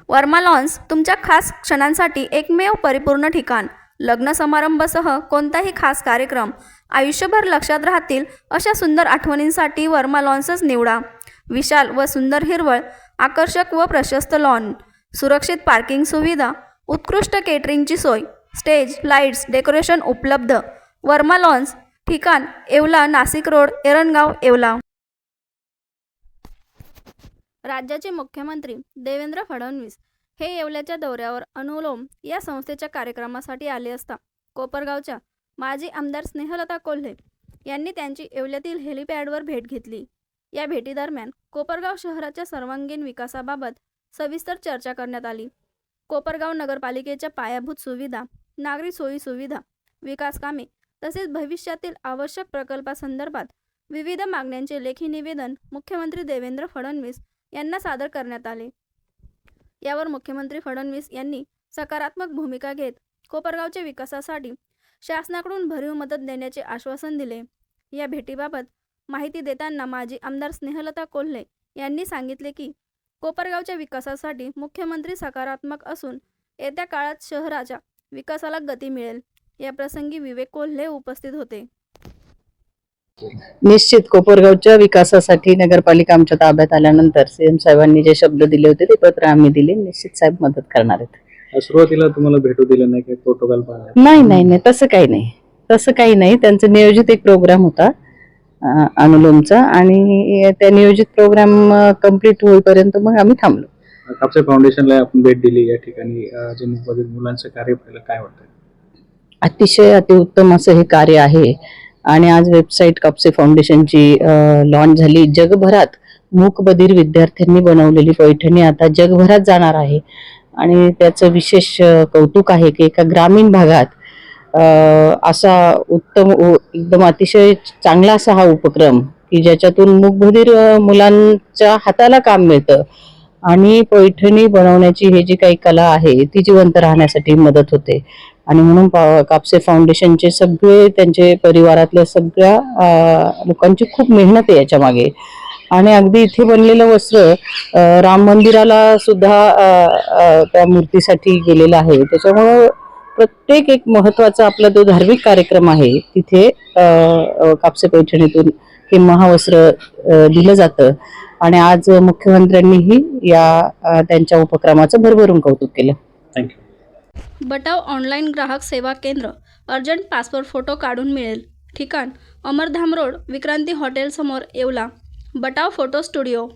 Verma lawns तुमच्या खास क्षणांसाठी एकमेव परिपूर्ण ठिकाण. लग्न समारंभासह कोणताही खास कार्यक्रम आयुष्यभर लक्षात राहतील अशा सुंदर आठवणींसाठी वर्मा लॉन्सच निवडा. विशाल व सुंदर हिरवळ, आकर्षक व प्रशस्त लॉन, सुरक्षित पार्किंग सुविधा, उत्कृष्ट केटरिंगची सोय, स्टेज, लाईट्स, डेकोरेशन उपलब्ध. वर्मा लॉन्स, ठिकाण येवला, नाशिक रोड, एरणगाव, येवला. राज्याचे मुख्यमंत्री देवेंद्र फडणवीस हे येवल्याच्या दौऱ्यावर अनुलोम या संस्थेच्या कार्यक्रमासाठी आले असता कोपरगावच्या माजी आमदार स्नेहलता कोल्हे यांनी त्यांची येवल्यातील हेलिपॅडवर भेट घेतली. या भेटीदरम्यान कोपरगाव शहराच्या सर्वांगीण विकासाबाबत सविस्तर चर्चा करण्यात आली. कोपरगाव नगरपालिकेच्या पायाभूत सुविधा, नागरी सोयी सुविधा, विकास कामे तसेच भविष्यातील आवश्यक प्रकल्पासंदर्भात विविध मागण्यांचे लेखी निवेदन मुख्यमंत्री देवेंद्र फडणवीस यांना सादर करण्यात आले. यावर मुख्यमंत्री फडणवीस यांनी सकारात्मक भूमिका घेत कोपरगावच्या विकासासाठी शासनाकडून भरीव मदत देण्याचे आश्वासन दिले. या भेटीबाबत माहिती देताना माजी आमदार स्नेहलता कोल्हे यांनी सांगितले की कोपरगावच्या विकासासाठी मुख्यमंत्री सकारात्मक असून येत्या काळात शहराच्या विकासाला गती मिळेल. या प्रसंगी विवेक कोल्हे उपस्थित होते. निश्चित कोपरगावच्या विकासासाठी नगरपालिका आमच्या ताब्यात आल्यानंतर सीएम साहेबांनी जे शब्द दिले होते ते पत्र आम्ही दिले. निश्चित साहेब मदत करणार आहेत. सुरुवातीला तुम्हाला भेटू दिलं नाही, काही प्रोटोकॉल पाळला नाही, तसं काही नाही. त्यांचं नियोजित एक प्रोग्राम होता अनुलोमचा आणि त्या नियोजित प्रोग्राम कंप्लीट होईपर्यंत मग आम्ही थांबलो. कापसे फाउंडेशनला आपण भेट दिली. या ठिकाणी जे मुंबईतील मुलांचं कार्य पाहिलं, काय वाटतं? अतिशय अतिउत्तम असं हे कार्य आहे आणि आज वेबसाईट कापसे फाउंडेशनची लॉन्च झाली. जगभरात मूकबधीर विद्यार्थ्यांनी बनवलेली पैठणी आता जगभरात जाणार आहे आणि त्याचं विशेष कौतुक आहे की एका ग्रामीण भागात असा उत्तम एकदम अतिशय चांगला असा हा उपक्रम की ज्याच्यातून मूकबधीर मुलांच्या हाताला काम मिळतं आणि पैठणी बनवण्याची ही जी काही कला आहे ती जिवंत राहण्यासाठी मदत होते. आणि म्हणून कापसे फाउंडेशनचे सगळे त्यांचे परिवारातल्या सगळ्या लोकांची खूप मेहनत आहे याच्या मागे. आणि अगदी इथे बनलेलं वस्त्र राम मंदिराला सुद्धा त्या मूर्तीसाठी गेलेलं आहे. त्याच्यामुळं प्रत्येक एक महत्वाचा आपला जो धार्मिक कार्यक्रम आहे तिथे कापसे पैठणीतून हे महावस्त्र दिलं जातं आणि आज मुख्यमंत्र्यांनीही या त्यांच्या उपक्रमाचं भरभरून कौतुक केलं. थँक्यू. बटाव ऑनलाईन ग्राहक सेवा केंद्र. अर्जंट पासपोर्ट फोटो काढून मिळेल. ठिकाण अमरधाम रोड, विक्रांती हॉटेल समोर, येवला. बटाव photo studio.